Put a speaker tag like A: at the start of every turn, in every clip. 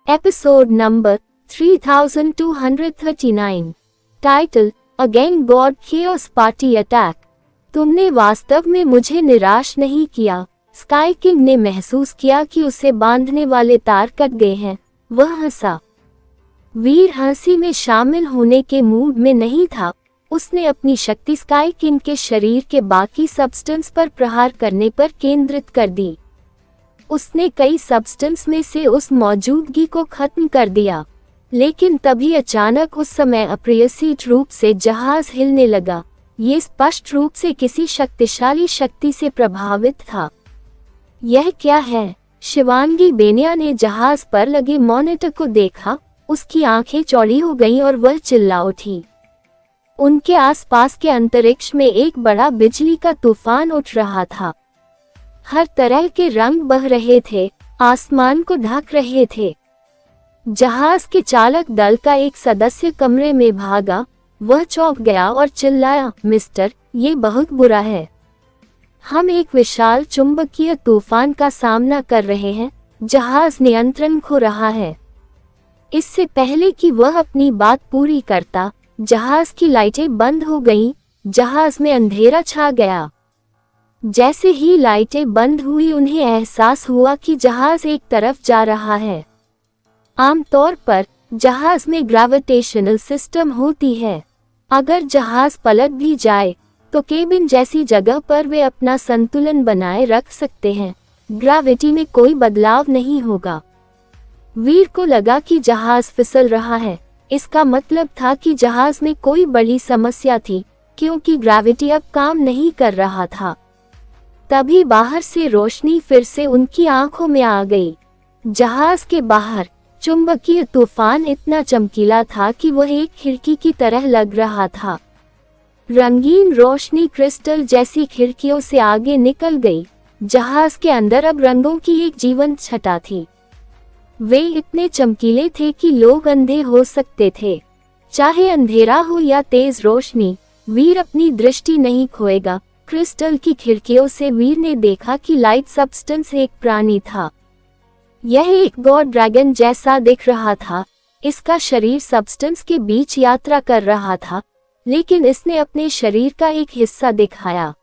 A: Episode number 3239। Title again God chaos party attack. तुमने वास्तव में मुझे निराश नहीं किया। स्काई किंग ने महसूस किया कि उसे बांधने वाले तार कट गए हैं। वह हंसा। वीर हंसी में शामिल होने के मूड में नहीं था। उसने अपनी शक्ति स्काई किंग के शरीर के बाकी सब्सटेंस पर प्रहार करने पर केंद्रित कर दी। उसने कई सब्सटेंस में से उस मौजूदगी को खत्म कर दिया, लेकिन तभी अचानक उस समय अप्रत्याशित रूप से जहाज हिलने लगा। ये स्पष्ट रूप से किसी शक्तिशाली शक्ति से प्रभावित था। यह क्या है? शिवांगी बेनिया ने जहाज पर लगे मॉनिटर को देखा। उसकी आंखें चौड़ी हो गईं और वह चिल्ला उठी। उनके आसपास के अंतरिक्ष में एक बड़ा बिजली का तूफान उठ रहा था। हर तरह के रंग बह रहे थे, आसमान को ढक रहे थे। जहाज के चालक दल का एक सदस्य कमरे में भागा। वह चौंक गया और चिल्लाया, मिस्टर, ये बहुत बुरा है। हम एक विशाल चुंबकीय तूफान का सामना कर रहे हैं। जहाज नियंत्रण खो रहा है। इससे पहले कि वह अपनी बात पूरी करता, जहाज की लाइटें बंद हो गईं। जहाज में अंधेरा छा गया। जैसे ही लाइटें बंद हुई, उन्हें एहसास हुआ कि जहाज एक तरफ जा रहा है। आमतौर पर जहाज में ग्रेविटेशनल सिस्टम होती है। अगर जहाज पलट भी जाए तो केबिन जैसी जगह पर वे अपना संतुलन बनाए रख सकते हैं। ग्रेविटी में कोई बदलाव नहीं होगा। वीर को लगा कि जहाज फिसल रहा है। इसका मतलब था कि जहाज में कोई बड़ी समस्या थी, क्योंकि ग्रेविटी अब काम नहीं कर रहा था। तभी बाहर से रोशनी फिर से उनकी आंखों में आ गई। जहाज के बाहर चुंबकीय तूफान इतना चमकीला था कि वह एक खिड़की की तरह लग रहा था। रंगीन रोशनी क्रिस्टल जैसी खिड़कियों से आगे निकल गई। जहाज के अंदर अब रंगों की एक जीवंत छटा थी। वे इतने चमकीले थे कि लोग अंधे हो सकते थे। चाहे अंधेरा हो या तेज रोशनी, वीर अपनी दृष्टि नहीं खोएगा। क्रिस्टल की खिड़कियों से वीर ने देखा कि लाइट सब्सटेंस एक प्राणी था। यह एक गॉड ड्रैगन जैसा दिख रहा था। इसका शरीर सब्सटेंस के बीच यात्रा कर रहा था, लेकिन इसने अपने शरीर का एक हिस्सा दिखाया।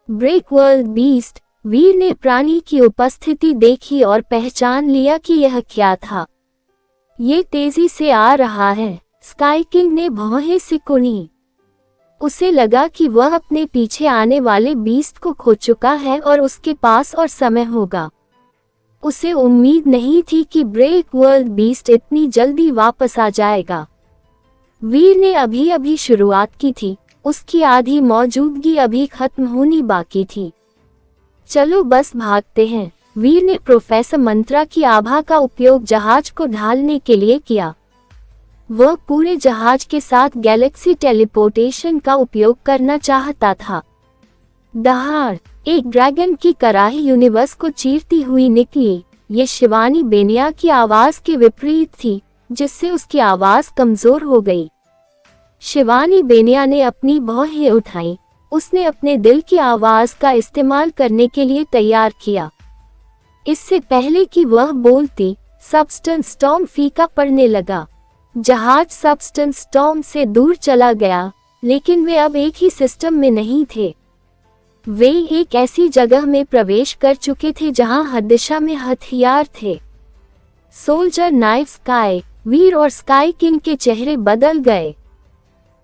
A: Break world beast. वीर ने प्राणी की उपस्थिति देखी और पहचान लिया कि यह क्या था। ये तेजी से आ रहा है। स्काई किंग ने भौहें सिकुड़ी। उसे लगा कि वह अपने पीछे आने वाले बीस्ट को खो चुका है और उसके पास और समय होगा। उसे उम्मीद नहीं थी कि ब्रेक वर्ल्ड बीस्ट इतनी जल्दी वापस आ जाएगा। वीर ने अभी अभी शुरुआत की थी। उसकी आधी मौजूदगी अभी खत्म होनी बाकी थी। चलो बस भागते हैं। वीर ने प्रोफेसर मंत्रा की आभा का उपयोग जहाज को ढालने के लिए किया। वह पूरे जहाज के साथ गैलेक्सी टेलीपोर्टेशन का उपयोग करना चाहता था। दहाड़ एक ड्रैगन की कराही यूनिवर्स को चीरती हुई निकली। ये शिवानी बेनिया की आवाज के विपरीत थी, जिससे उसकी आवाज कमजोर हो गई। शिवानी बेनिया ने अपनी भौहें उठाई। उसने अपने दिल की आवाज का इस्तेमाल करने के लिए तैयार किया। इससे पहले कि वह बोलती, सब्सटेंस स्टॉर्म फीका पड़ने लगा। जहाज सब्सटेंस स्टॉर्म से दूर चला गया, लेकिन वे अब एक ही सिस्टम में नहीं थे। वे एक ऐसी जगह में प्रवेश कर चुके थे जहां हर दिशा में हथियार थे। Soldier knife. स्काई वीर और स्काई किंग के चेहरे बदल गए।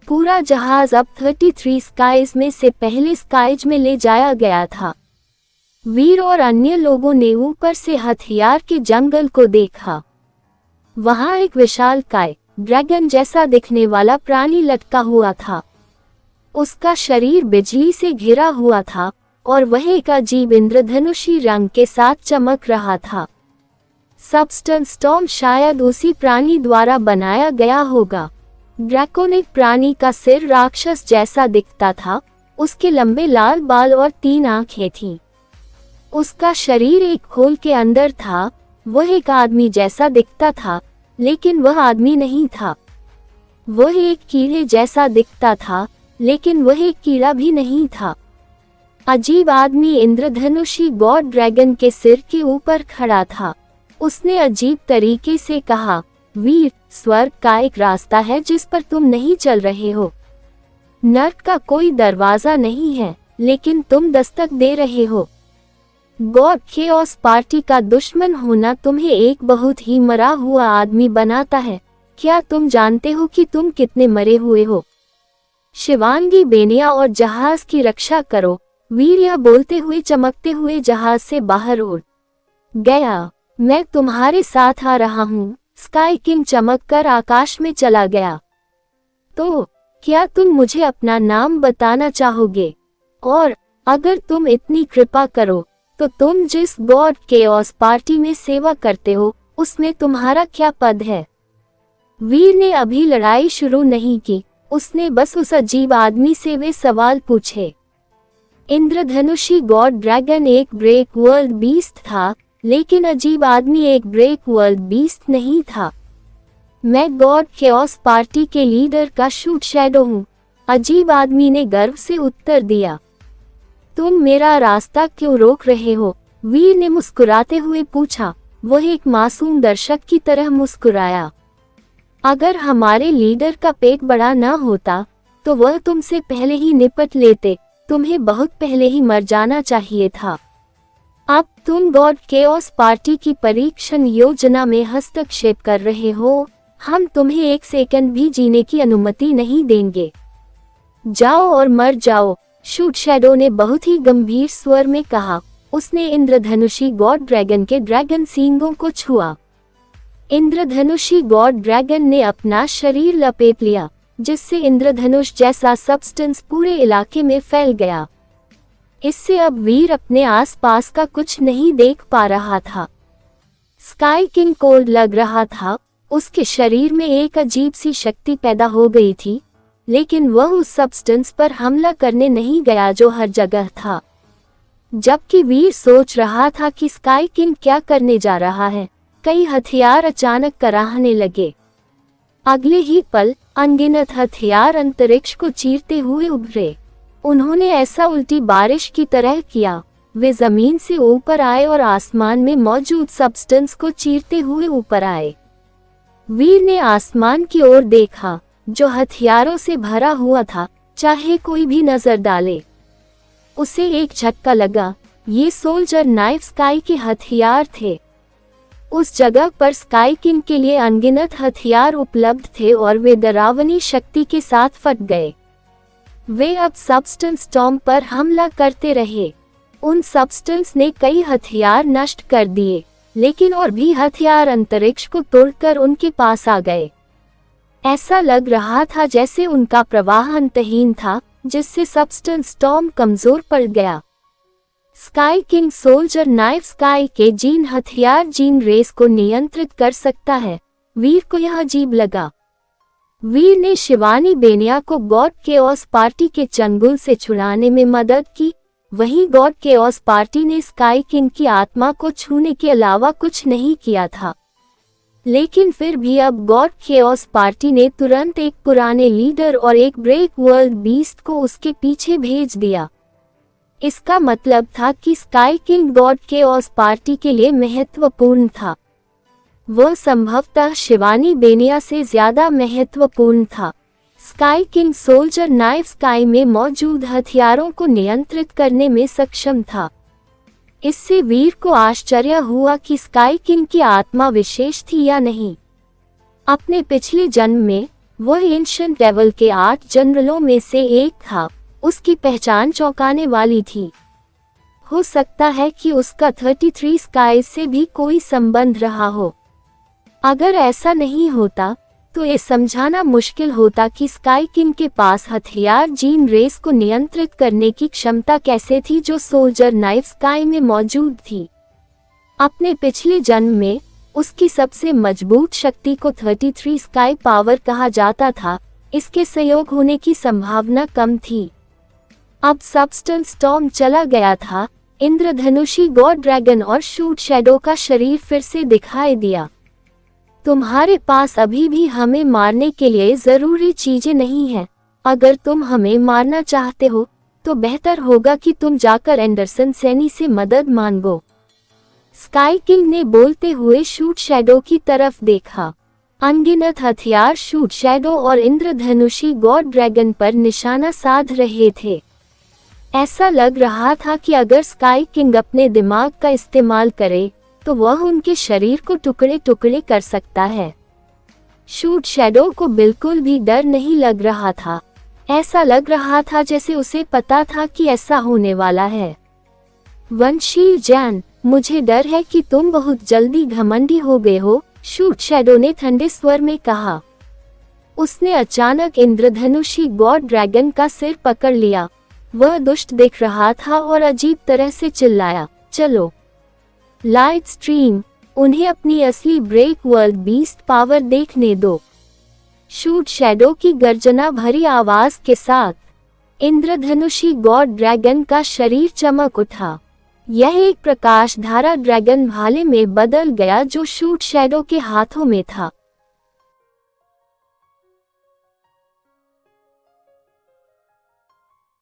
A: पूरा जहाज अब 33 स्काइज में से पहले स्काइज में ले जाया गया था। वीर और अन्य लोगों ने ऊपर से हथियार के जंगल को देखा। वहां एक विशालकाय ड्रैगन जैसा दिखने वाला प्राणी लटका हुआ था। उसका शरीर बिजली से घिरा हुआ था और वह एक अजीब इंद्रधनुषी रंग के साथ चमक रहा था। सब्सटेंस स्टॉर्म शायद उसी प्राणी द्वारा बनाया गया होगा। ड्रैकोनिक प्राणी का सिर राक्षस जैसा दिखता था। उसके लंबे लाल बाल और 3 आंखें थीं। उसका शरीर एक खोल के अंदर था। वह एक आदमी जैसा दिखता था, लेकिन वह आदमी नहीं था। वह एक कीड़े जैसा दिखता था, लेकिन वह एक कीड़ा भी नहीं था। अजीब आदमी इंद्रधनुषी गॉड ड्रैगन के सिर के ऊपर खड़ा था। उसने अजीब तरीके से कहा, वीर, स्वर्ग का एक रास्ता है जिस पर तुम नहीं चल रहे हो। नर्क का कोई दरवाजा नहीं है, लेकिन तुम दस्तक दे रहे हो। गॉड केओस पार्टी का दुश्मन होना तुम्हें एक बहुत ही मरा हुआ आदमी बनाता है। क्या तुम जानते हो कि तुम कितने मरे हुए हो? शिवांगी बेनिया और जहाज की रक्षा करो। वीर यह बोलते हुए चमकते हुए जहाज से बाहर उड़ गया। मैं तुम्हारे साथ आ रहा हूँ। स्काई किंग चमककर आकाश में चला गया। तो क्या तुम मुझे अपना नाम बताना चाहोगे? और अगर तुम इतनी कृपा करो तो तुम जिस गॉड केओस पार्टी में सेवा करते हो उसमें तुम्हारा क्या पद है? वीर ने अभी लड़ाई शुरू नहीं की, उसने बस उस अजीब आदमी से वे सवाल पूछे। इंद्रधनुषी गॉड ड्रैगन एक ब्रेक वर्ल्ड बीस्ट था, लेकिन अजीब आदमी एक ब्रेक वर्ल्ड बीस्ट नहीं था। मैं गॉड केओस पार्टी के लीडर का शूट शैडो हूँ, अजीब आदमी ने गर्व से उत्तर दिया। तुम मेरा रास्ता क्यों रोक रहे हो? वीर ने मुस्कुराते हुए पूछा। वह एक मासूम दर्शक की तरह मुस्कुराया। अगर हमारे लीडर का पेट बड़ा न होता तो वह तुमसे पहले ही निपट लेते। तुम्हें बहुत पहले ही मर जाना चाहिए था। अब तुम गॉड केओस पार्टी की परीक्षण योजना में हस्तक्षेप कर रहे हो। हम तुम्हें एक सेकंड भी जीने की अनुमति नहीं देंगे। जाओ और मर जाओ, शूट शैडो ने बहुत ही गंभीर स्वर में कहा। उसने इंद्रधनुषी गॉड ड्रैगन के ड्रैगन सींगों को छुआ। इंद्रधनुषी गॉड ड्रैगन ने अपना शरीर लपेट लिया, जिससे इंद्रधनुष जैसा सब्सटेंस पूरे इलाके में फैल गया। इससे अब वीर अपने आसपास का कुछ नहीं देख पा रहा था। स्काई किंग को लग रहा था उसके शरीर में एक अजीब सी शक्ति पैदा हो गई थी, लेकिन वह उस सब्सटेंस पर हमला करने नहीं गया जो हर जगह था। जबकि वीर सोच रहा था कि स्काई किंग क्या करने जा रहा है, कई हथियार अचानक कराहने लगे। अगले ही पल अनगिनत हथियार अंतरिक्ष को चीरते हुए उभरे। उन्होंने ऐसा उल्टी बारिश की तरह किया। वे जमीन से ऊपर आए और आसमान में मौजूद सब्सटेंस को चीरते हुए ऊपर आए। वीर ने आसमान की ओर देखा, जो हथियारों से भरा हुआ था, चाहे कोई भी नजर डाले। उसे एक झटका लगा। ये सोल्जर नाइफ स्काई के हथियार थे। उस जगह पर स्काई किंग के लिए अनगिनत हथियार उपलब्ध थे और वे डरावनी शक्ति के साथ फट गए। वे अब सब्सटेंस स्टॉर्म पर हमला करते रहे। उन सब्सटेंस ने कई हथियार नष्ट कर दिए, लेकिन और भी हथियार अंतरिक्ष को तोड़कर उनके पास आ गए। ऐसा लग रहा था जैसे उनका प्रवाह अंतहीन था, जिससे सब्सटेंस स्टॉर्म कमजोर पड़ गया। Sky king soldier knife sky के जीन हथियार जीन रेस को नियंत्रित कर सकता है। वीर को यह अजीब लगा। वीर ने शिवानी बेनिया को गॉड केओस पार्टी के चंगुल से छुड़ाने में मदद की। वहीं गॉड केओस पार्टी ने स्काई किंग की आत्मा को छूने के अलावा कुछ नहीं किया था। लेकिन फिर भी अब गॉड केओस पार्टी ने तुरंत एक पुराने लीडर और एक ब्रेक वर्ल्ड बीस्ट को उसके पीछे भेज दिया। इसका मतलब था कि sky king God chaos party के लिए महत्वपूर्ण था। वह संभवतः शिवानी बेनिया से ज्यादा महत्वपूर्ण था। Sky king soldier knife sky में मौजूद हथियारों को नियंत्रित करने में सक्षम था। इससे वीर को आश्चर्य हुआ कि स्काई किंग की आत्मा विशेष थी या नहीं। अपने पिछले जन्म में वह एंशिएंट डेविल के 8 जनरलों में से एक था। उसकी पहचान चौंकाने वाली थी। हो सकता है कि उसका 33 स्काई से भी कोई संबंध रहा हो। अगर ऐसा नहीं होता तो ये समझाना मुश्किल होता कि स्काई किंग के पास हथियार जीन रेस को नियंत्रित करने की क्षमता कैसे थी जो सोल्जर नाइफ स्काई में मौजूद थी। अपने पिछले जन्म में उसकी सबसे मजबूत शक्ति को 33 स्काई पावर कहा जाता था। इसके संयोग होने की संभावना कम थी। अब सब्सटेंस स्टॉर्म चला गया था। इंद्रधनुषी गॉड ड्रैगन और शूट शैडो का शरीर फिर से दिखाई दिया। तुम्हारे पास अभी भी हमें मारने के लिए जरूरी चीजें नहीं हैं। अगर तुम हमें मारना चाहते हो तो बेहतर होगा कि तुम जाकर एंडरसन सैनी से मदद मांगो। स्काई किंग ने बोलते हुए शूट शैडो की तरफ देखा। अनगिनत हथियार शूट शैडो और इंद्रधनुषी गॉड ड्रैगन पर निशाना साध रहे थे। ऐसा लग रहा था कि अगर स्काई किंग अपने दिमाग का इस्तेमाल करे तो वह उनके शरीर को टुकड़े टुकड़े कर सकता है। शूट शैडो को बिल्कुल भी डर नहीं लग रहा था। ऐसा लग रहा था जैसे उसे पता था कि ऐसा होने वाला है। वनशील जैन, मुझे डर है कि तुम बहुत जल्दी घमंडी हो गए हो, शूट शैडो ने ठंडे स्वर में कहा। उसने अचानक इंद्रधनुषी गॉड ड्रैगन का सिर पकड़ लिया। वह दुष्ट दिख रहा था और अजीब तरह से चिल्लाया, चलो लाइट स्ट्रीम, उन्हें अपनी असली ब्रेक वर्ल्ड बीस्ट पावर देखने दो। शूट शैडो की गर्जना भरी आवाज के साथ इंद्रधनुषी गॉड ड्रैगन का शरीर चमक उठा। यह एक प्रकाश धारा ड्रैगन भाले में बदल गया जो शूट शैडो के हाथों में था।